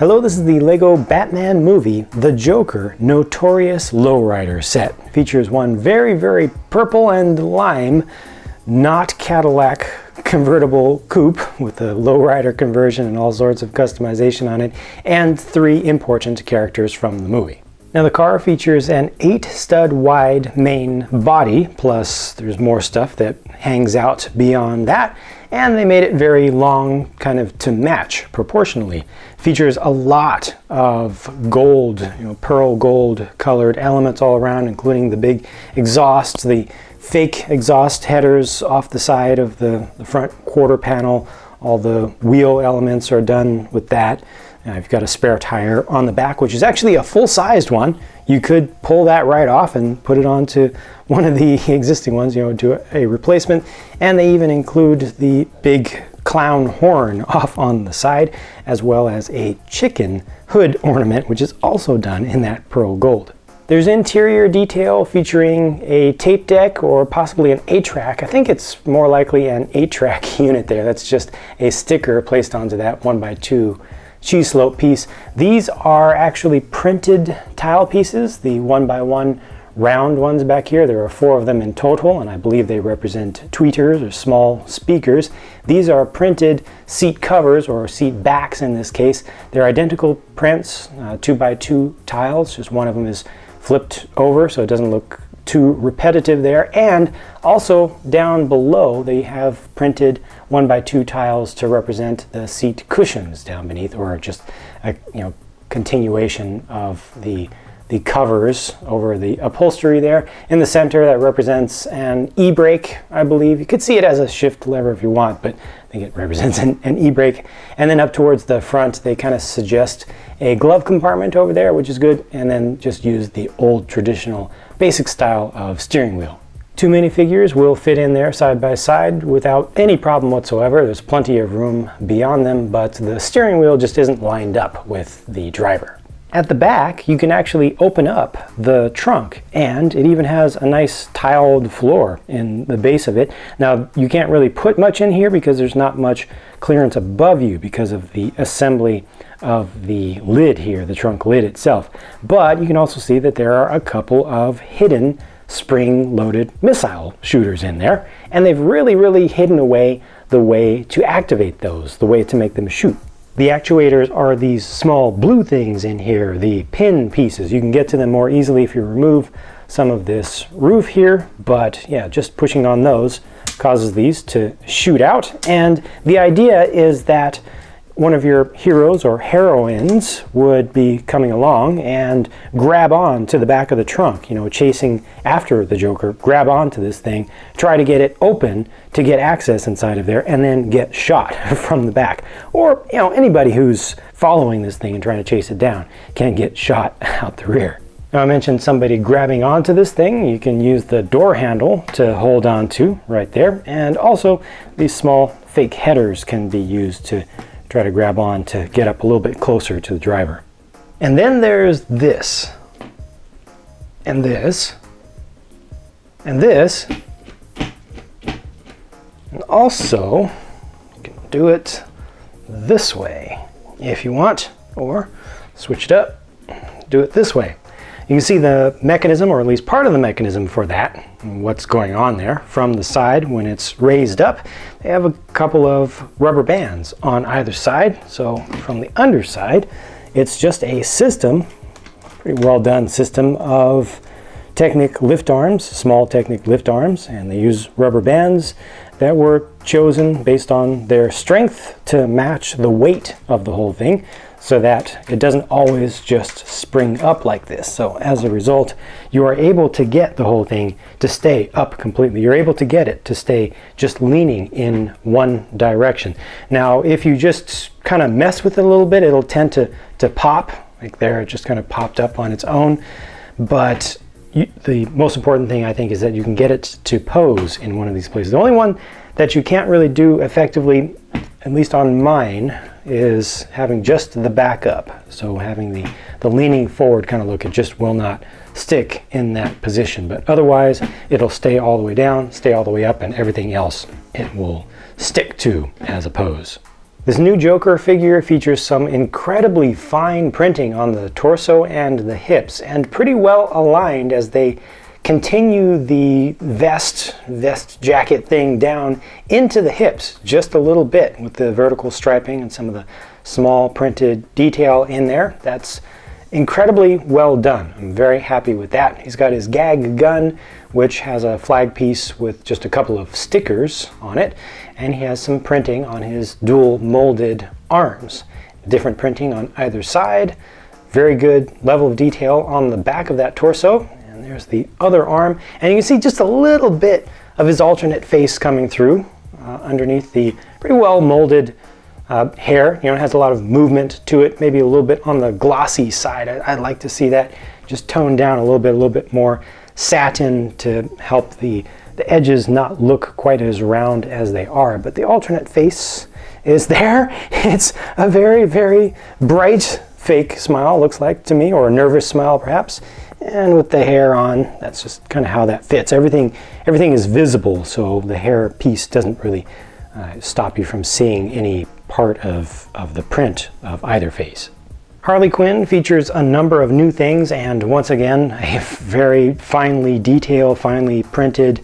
Hello, this is the LEGO Batman movie, the Joker Notorious Lowrider set. Features one very purple and lime, not Cadillac convertible coupe with a lowrider conversion and all sorts of customization on it, and 3 important characters from the movie. Now the car features an 8-stud wide main body, plus there's more stuff that hangs out beyond that, and they made it very long, kind of to match proportionally. Features a lot of gold, pearl gold colored elements all around, including the big exhaust, the fake exhaust headers off the side of the front quarter panel. All the wheel elements are done with that. I've got a spare tire on the back, which is actually a full-sized one. You could pull that right off and put it onto one of the existing ones, do a replacement. And they even include the big clown horn off on the side, as well as a chicken hood ornament, which is also done in that pearl gold. There's interior detail featuring a tape deck or possibly an 8-track. I think it's more likely an 8-track unit there. That's just a sticker placed onto that 1x2 cheese slope piece. These are actually printed tile pieces, the 1x1 round ones back here. There are 4 of them in total, and I believe they represent tweeters or small speakers. These are printed seat covers, or seat backs in this case. They're identical prints, 2x2 tiles. Just one of them is flipped over so it doesn't look too repetitive there. And also down below they have printed 1x2 tiles to represent the seat cushions down beneath, or just a continuation of the covers over the upholstery there. In the center, that represents an e-brake, I believe. You could see it as a shift lever if you want, but I think it represents an e-brake. And then up towards the front, they kind of suggest a glove compartment over there, which is good, and then just use the old traditional basic style of steering wheel. 2 minifigures will fit in there side by side without any problem whatsoever. There's plenty of room beyond them, but the steering wheel just isn't lined up with the driver. At the back, you can actually open up the trunk, and it even has a nice tiled floor in the base of it. Now, you can't really put much in here because there's not much clearance above you because of the assembly of the lid here, the trunk lid itself. But you can also see that there are a couple of hidden spring-loaded missile shooters in there, and they've really hidden away the way to activate those, the way to make them shoot. The actuators are these small blue things in here, the pin pieces. You can get to them more easily if you remove some of this roof here, but yeah, just pushing on those causes these to shoot out. And the idea is that one of your heroes or heroines would be coming along and grab on to the back of the trunk, chasing after the Joker, grab onto this thing, try to get it open to get access inside of there, and then get shot from the back. Or, anybody who's following this thing and trying to chase it down can get shot out the rear. Now, I mentioned somebody grabbing onto this thing. You can use the door handle to hold on to right there. And also, these small fake headers can be used to try to grab on to get up a little bit closer to the driver. And then there's this, and this, and this, and also you can do it this way if you want, or switch it up, do it this way. You can see the mechanism, or at least part of the mechanism for that, what's going on there. From the side, when it's raised up, they have a couple of rubber bands on either side. So from the underside, it's just a system, pretty well done system of Technic lift arms, small Technic lift arms, and they use rubber bands that were chosen based on their strength to match the weight of the whole thing, so that it doesn't always just spring up like this. So as a result, you are able to get the whole thing to stay up completely. You're able to get it to stay just leaning in one direction. Now, if you just kind of mess with it a little bit, it'll tend to pop. Like there, it just kind of popped up on its own. But the most important thing, I think, is that you can get it to pose in one of these places. The only one that you can't really do effectively, at least on mine, is having just the back up. So having the leaning forward kind of look, it just will not stick in that position. But otherwise, it'll stay all the way down, stay all the way up, and everything else it will stick to as a pose. This new Joker figure features some incredibly fine printing on the torso and the hips, and pretty well aligned as they continue the vest jacket thing down into the hips just a little bit with the vertical striping and some of the small printed detail in there. That's incredibly well done. I'm very happy with that. He's got his gag gun, which has a flag piece with just a couple of stickers on it, and he has some printing on his dual molded arms. Different printing on either side. Very good level of detail on the back of that torso. And there's the other arm, and you can see just a little bit of his alternate face coming through underneath the pretty well molded hair. You know, it has a lot of movement to it, maybe a little bit on the glossy side. I'd like to see that just toned down a little bit more satin to help the edges not look quite as round as they are. But the alternate face is there. It's a very, very bright fake smile, looks like to me, or a nervous smile perhaps. And with the hair on, that's just kind of how that fits. Everything is visible, so the hair piece doesn't really stop you from seeing any part of the print of either face. Harley Quinn features a number of new things, and once again, a very finely detailed, finely printed,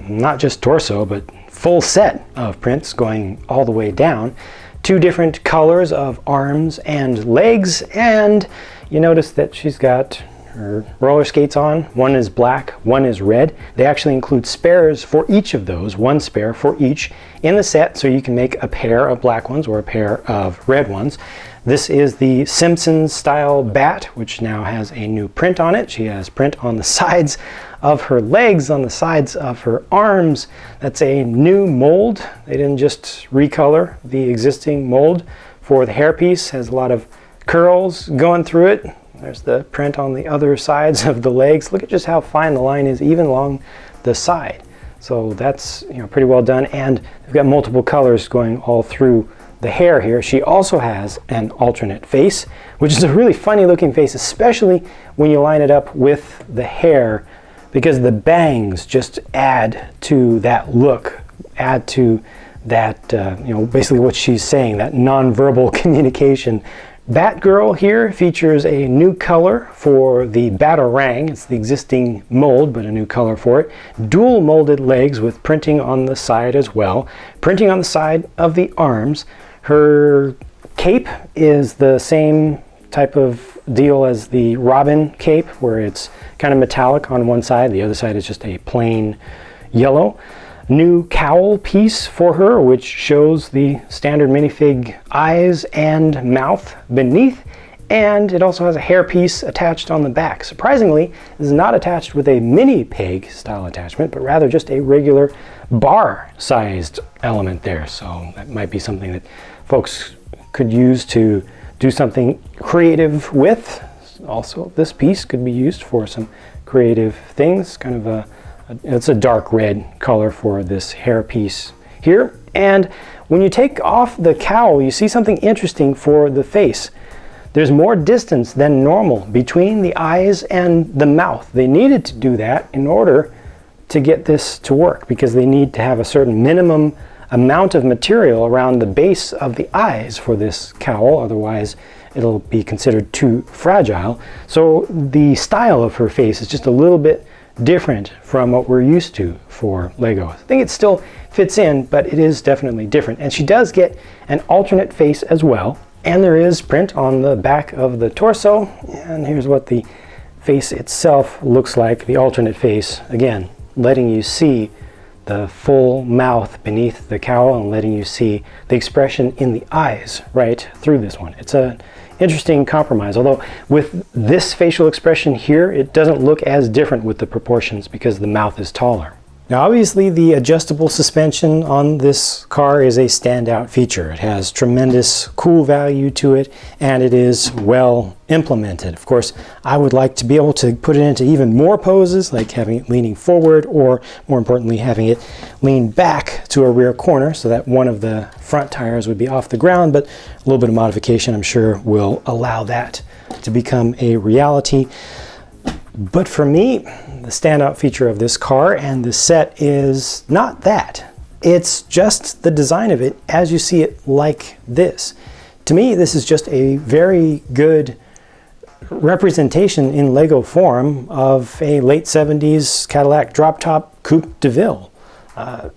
not just torso, but full set of prints going all the way down. 2 different colors of arms and legs, and you notice that she's got her roller skates on. One is black, one is red. They actually include spares for each of those, 1 spare for each in the set, so you can make a pair of black ones or a pair of red ones. This is the Simpsons style bat, which now has a new print on it. She has print on the sides of her legs, on the sides of her arms. That's a new mold. They didn't just recolor the existing mold for the hairpiece. Has a lot of curls going through it. There's the print on the other sides of the legs. Look at just how fine the line is, even along the side. So that's, you know, pretty well done. And they've got multiple colors going all through the hair here. She also has an alternate face, which is a really funny looking face, especially when you line it up with the hair, because the bangs just add to that look, add to that, you know, basically what she's saying, that nonverbal communication. Batgirl here features a new color for the Batarang. It's the existing mold, but a new color for it. Dual molded legs with printing on the side as well. Printing on the side of the arms. Her cape is the same type of deal as the Robin cape, where it's kind of metallic on one side. The other side is just a plain yellow. New cowl piece for her, which shows the standard minifig eyes and mouth beneath, and it also has a hair piece attached on the back. Surprisingly, this is not attached with a mini peg style attachment, but rather just a regular bar sized element there. So that might be something that folks could use to do something creative with. Also, this piece could be used for some creative things, kind of it's a dark red color for this hair piece here. And when you take off the cowl, you see something interesting for the face. There's more distance than normal between the eyes and the mouth. They needed to do that in order to get this to work, because they need to have a certain minimum amount of material around the base of the eyes for this cowl, otherwise it'll be considered too fragile. So the style of her face is just a little bit different from what we're used to for Lego. I think it still fits in, but it is definitely different. And she does get an alternate face as well. And there is print on the back of the torso. And here's what the face itself looks like, the alternate face. Again, letting you see the full mouth beneath the cowl and letting you see the expression in the eyes right through this one. It's an interesting compromise, although with this facial expression here, it doesn't look as different with the proportions because the mouth is taller. Now obviously the adjustable suspension on this car is a standout feature. It has tremendous cool value to it, and it is well implemented. Of course, I would like to be able to put it into even more poses, like having it leaning forward, or more importantly having it lean back to a rear corner so that one of the front tires would be off the ground, but a little bit of modification I'm sure will allow that to become a reality. But for me, the standout feature of this car and this set is not that. It's just the design of it as you see it like this. To me, this is just a very good representation in Lego form of a late 70s Cadillac drop-top Coupe de Ville.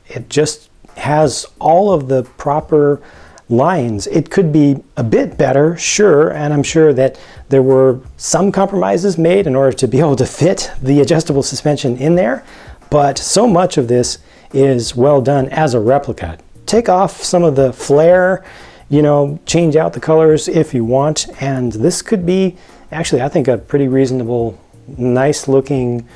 It just has all of the proper lines. It could be a bit better, sure, and I'm sure that there were some compromises made in order to be able to fit the adjustable suspension in there, but so much of this is well done as a replica. Take off some of the flare, you know, change out the colors if you want, and this could be actually, I think, a pretty reasonable, nice looking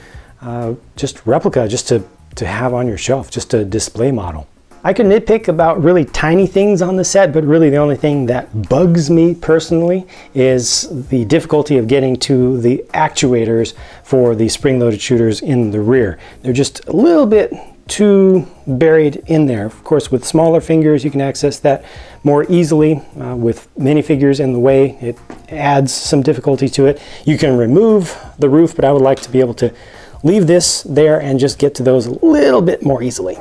just replica just to have on your shelf, just a display model. I could nitpick about really tiny things on the set, but really the only thing that bugs me personally is the difficulty of getting to the actuators for the spring-loaded shooters in the rear. They're just a little bit too buried in there. Of course, with smaller fingers, you can access that more easily. With minifigures in the way, it adds some difficulty to it. You can remove the roof, but I would like to be able to leave this there and just get to those a little bit more easily.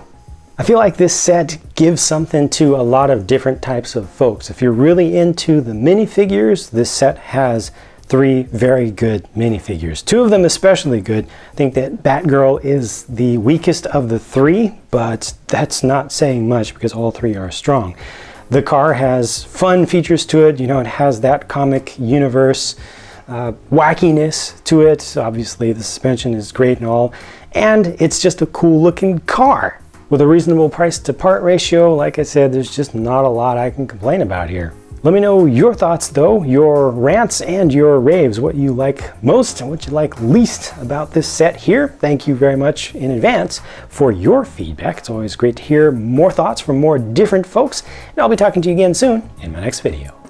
I feel like this set gives something to a lot of different types of folks. If you're really into the minifigures, this set has 3 very good minifigures. 2 of them especially good. I think that Batgirl is the weakest of the 3, but that's not saying much because all 3 are strong. The car has fun features to it. You know, it has that comic universe wackiness to it. Obviously, the suspension is great and all, and it's just a cool looking car. With a reasonable price to part ratio, like I said, there's just not a lot I can complain about here. Let me know your thoughts though, your rants and your raves, what you like most and what you like least about this set here. Thank you very much in advance for your feedback. It's always great to hear more thoughts from more different folks, and I'll be talking to you again soon in my next video.